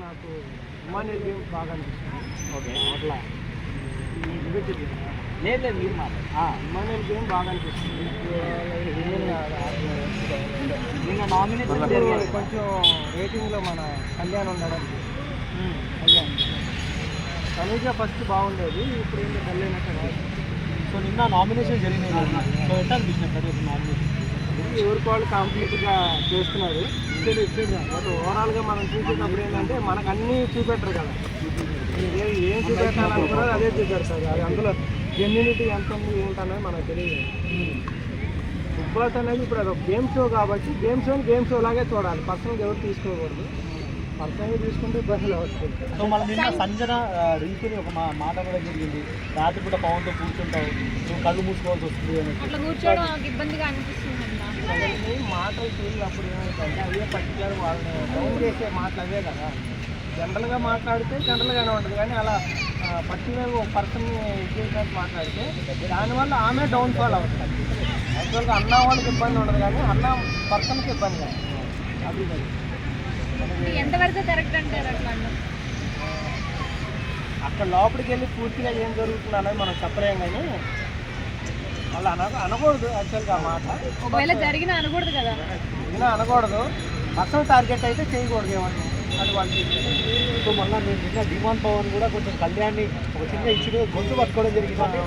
నాకు ఇమాన్యుయల్ గేమ్ బాగా అనిపిస్తుంది. ఓకే అట్లా లేదు లేదు మీరు ఇమాన్యుయల్ గేమ్ బాగా అనిపిస్తుంది. నిన్న నామినేషన్ జరిగింది కొంచెం రేటింగ్లో మన కళ్యాణ్ ఉండడం. కళ్యాణ్ తనుజ ఫస్ట్ బాగుండేది, ఇప్పుడు ఏంటో కళ్యాణ్ అక్కడ. సో నిన్న నామినేషన్ జరిగినాయి. సో ఎట్లా అనిపించింది నామినేషన్? ఎవరికి వాళ్ళు కంప్లీట్గా చేస్తున్నారు. బట్ ఓవరాల్గా మనం చూసేటప్పుడు ఏంటంటే మనకు అన్నీ చూపెట్టరు కదా, ఏం చూపెట్టాలనుకున్నారు అదే చూపెడతారు. అది అందులో జెన్యూనిటీ ఎంత ఉంది ఏంటనేది మనకు తెలియదు. బిగ్ బాస్ అనేది ఇప్పుడు అది గేమ్ షో కాబట్టి గేమ్ షో లాగే చూడాలి. పర్సనల్గా ఎవరు తీసుకోకూడదు. పర్సనల్గా తీసుకుంటే ఇబ్బందులు అవుతుంది. సో మన నిన్న సంజన రింకుని ఒక మాట కూడా జరిగింది, రాత్రిపూట పవన్తో కూర్చుంటావు, నువ్వు కళ్ళు మూసుకోవాల్సి వస్తుంది అని. మాటలు చూసినప్పుడు ఏమైందంటే అవే పర్టికులర్ వాళ్ళని డౌన్ చేసే మాటలు అవే కదా. జనరల్గా మాట్లాడితే జనరల్గానే ఉంటుంది, కానీ అలా పర్టికులర్ ఒక పర్సన్ని చేసినట్టు మాట్లాడితే దానివల్ల ఆమె డౌన్ ఫాల్ అవుతుంది. యాక్చువల్గా అన్న వాళ్ళకి ఇబ్బంది ఉండదు, కానీ అన్న పర్సన్కి ఇబ్బంది కాదు. అది ఎంతవరకు కరెక్ట్ అంటారు అట్లా? అక్కడ లోపలికి వెళ్ళి పూర్తిగా ఏం జరుగుతుంది అనేది మనం చెప్పలేం, కానీ వాళ్ళు అనకూడదు. యాక్చువల్గా ఆ మాట ఒకవేళ జరిగినా అనకూడదు కదా, అనకూడదు. పర్సనల్ టార్గెట్ అయితే చేయకూడదు ఏమన్నా అది వాళ్ళు. సో మళ్ళీ నేను నిన్న డిమాండ్ పవన్ కూడా కొంచెం కళ్యాణ్ని ఒక చిన్న ఇచ్చుడు గొంతు పట్టుకోవడం జరిగింది.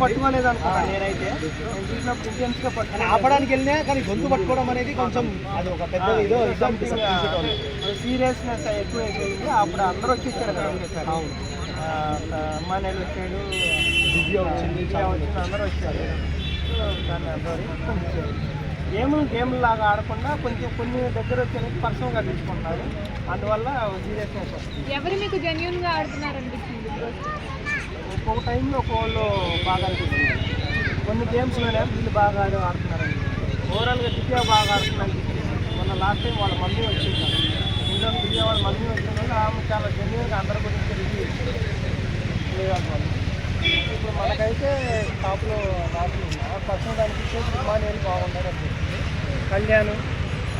పట్టుకోలేదు అనుకున్నా నేనైతే. నేను చూసినప్పుడు ఇంటెన్స్గా పట్టుకుని ఆపడానికి వెళ్ళినా కానీ గొంతు పట్టుకోవడం అనేది కొంచెం అది ఒక పెద్ద ఇదో సీరియస్నెస్ ఎక్కువ అయిపోయింది. అప్పుడు అందరూ వచ్చేసారు కదా, వచ్చేసారు. అమ్మాయిలు వచ్చాడు, దివ్య వచ్చింది, అందరూ వచ్చారు. దాన్ని అందరూ గేమ్ లాగా ఆడకుండా కొంచెం కొన్ని దగ్గర వచ్చేది పర్సనల్గా తీసుకుంటారు. అందువల్ల సీరియస్నెస్ వస్తుంది. ఎవరు మీకు జెన్యూన్గా ఆడుతున్నారు అనిపిస్తుంది? ఒక్కొక్క టైంలో ఒక్కోళ్ళు బాగా అనిపిస్తుంది. కొన్ని గేమ్స్లోనే వీళ్ళు బాగా ఆడుతున్నారు. ఓవరాల్గా దివ్య బాగా ఆడుతున్నారు. మొన్న లాస్ట్ టైం వాళ్ళ మమ్మీ వచ్చింది, ఇంట్లో దివ్య వాళ్ళ మమ్మీ వచ్చిందని ఆమె చాలా జెన్యూన్గా అందరి గురించి రివ్యూ ఇచ్చింది. ఇప్పుడు మనకైతే టాప్లో రాసి ఉన్నా పర్సనల్ అనిపించేది ఇమాన్యుయల్ బాగుండదు అనిపిస్తుంది. కళ్యాణ్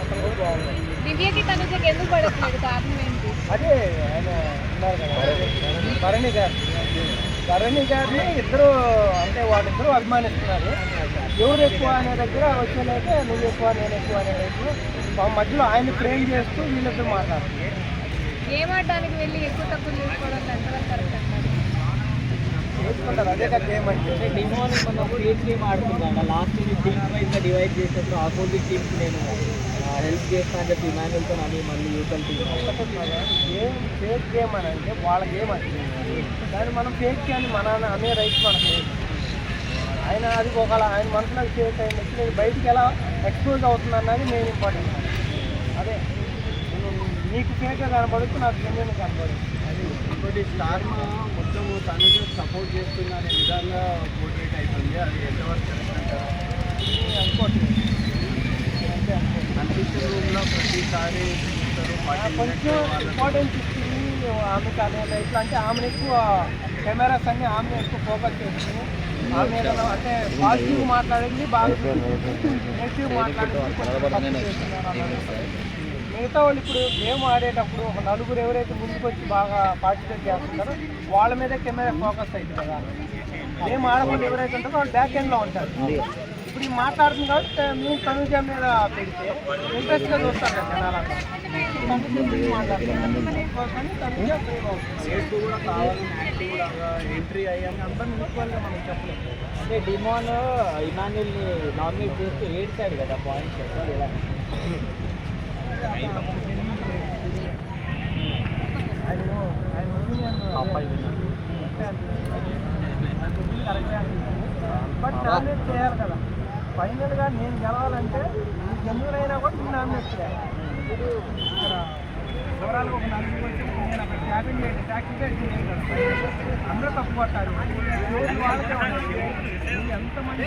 అతను కూడా బాగుంటుంది. దివ్యకి తనుజకి ఎందుకు పడట్లేదు? కారణం ఏంటి? అదే ఆయన ఉన్నారు కదా భరణి గారిని ఇద్దరు, అంటే వాళ్ళిద్దరూ అభిమానిస్తున్నారు. ఎవరు ఎక్కువ అనే దగ్గర వచ్చేలేక నువ్వు ఎక్కువ నేను ఎక్కువ అనే దగ్గర మధ్యలో ఆయన ఫ్రేమ్ చేస్తూ వీళ్ళిద్దరు మాట్లాడుతున్నారు. గేమ్ ఆడడానికి వెళ్ళి ఎక్కువ తక్కువ చేసుకోవడం ఎంతవరకు కరెక్ట్ అంటారు? చేసుకుంటారు, అదే కదా గేమ్ అంటే. డిమాండ్ మనం ఫేక్ గేమ్ ఆడుతున్నాను. లాస్ట్ టీమ్స్ వైజ్గా డివైడ్ చేసేటప్పుడు ఆపోజిట్ టీమ్కి నేను హెల్ప్ చేస్తాను అని చెప్పి ఇమాన్యుయల్తో అని మళ్ళీ యూజల్ టీమ్ గేమ్ ఫేక్ గేమ్ అని అంటే వాళ్ళ గేమ్ అది. దాన్ని మనం ఫేక్ అని మన అనే రైట్ మనకు లేదు. ఆయన అది ఒకవేళ ఆయన మనసులో ఫేక్ అయింది బయటికి ఎలా ఎక్స్పోజ్ అవుతుంది అన్నది మెయిన్ ఇంపార్టెంట్. అదే నీకు ఫేక్గా కనపడుతూ నాకు జెన్యూన్ కనపడుతుంది. అది ఇంకోటి స్టార్ మొత్తం తను సపోర్ట్ చేస్తున్న అనే విధంగా మోటివేట్ అవుతుంది. అది ఎంతవరకు కరెక్ట్ అనుకోవట్లేదు. కన్ఫ్యూషన్ రూమ్లో ప్రతిసారి కొంచెం ఇంపార్టెన్స్ ఇచ్చింది ఆమెకు అనేది. ఎట్లా అంటే ఆమెను ఎక్కువ కెమెరాస్ అన్ని ఆమె ఎక్కువ ఫోకస్ చేస్తుంది. ఆమె ఏదైనా అంటే పాజిటివ్ మాట్లాడింది బాగా, నెగిటివ్ మాట్లాడింది మిగతా వాళ్ళు. ఇప్పుడు గేమ్ ఆడేటప్పుడు ఒక నలుగురు ఎవరైతే ముందుకు వచ్చి బాగా పార్టిసిపేట్ చేస్తున్నారో వాళ్ళ మీదే కెమెరా ఫోకస్ అవుతుంది కదా. గేమ్ ఆడకుండా ఎవరైతే ఉంటారో వాళ్ళు బ్యాక్ ఎండ్లో ఉంటారు. ఇప్పుడు ఈ మాట్లాడుతుంది కాబట్టి మేము తనుజ మీద పెడితే ఇంట్రెస్ట్గా చూస్తారు కదా జనాలంతా. కూడా కావాలని ఎంట్రీ అయ్యాని అందరం ఈక్వల్గా మనం చెప్పలేదు. అంటే డిమాండ్ ఇమాన్యుయల్ని నామినేట్ చేస్తూ ఏడ్చాడు కదా పాయింట్స్ లేదా? బట్ నామినేట్ చేయాలి కదా. ఫైనల్గా నేను గెలవాలంటే జెన్యూన్ అయినా కూడా నేను నామినేట్ చేయాలి. ఇప్పుడు ఇక్కడ ఓవరాల్గా ఒక నలుగురు వచ్చి నేను అక్కడ ట్యాక్టింగ్ అందరూ తప్పు పట్టారు. వాళ్ళకే ఎంతమంది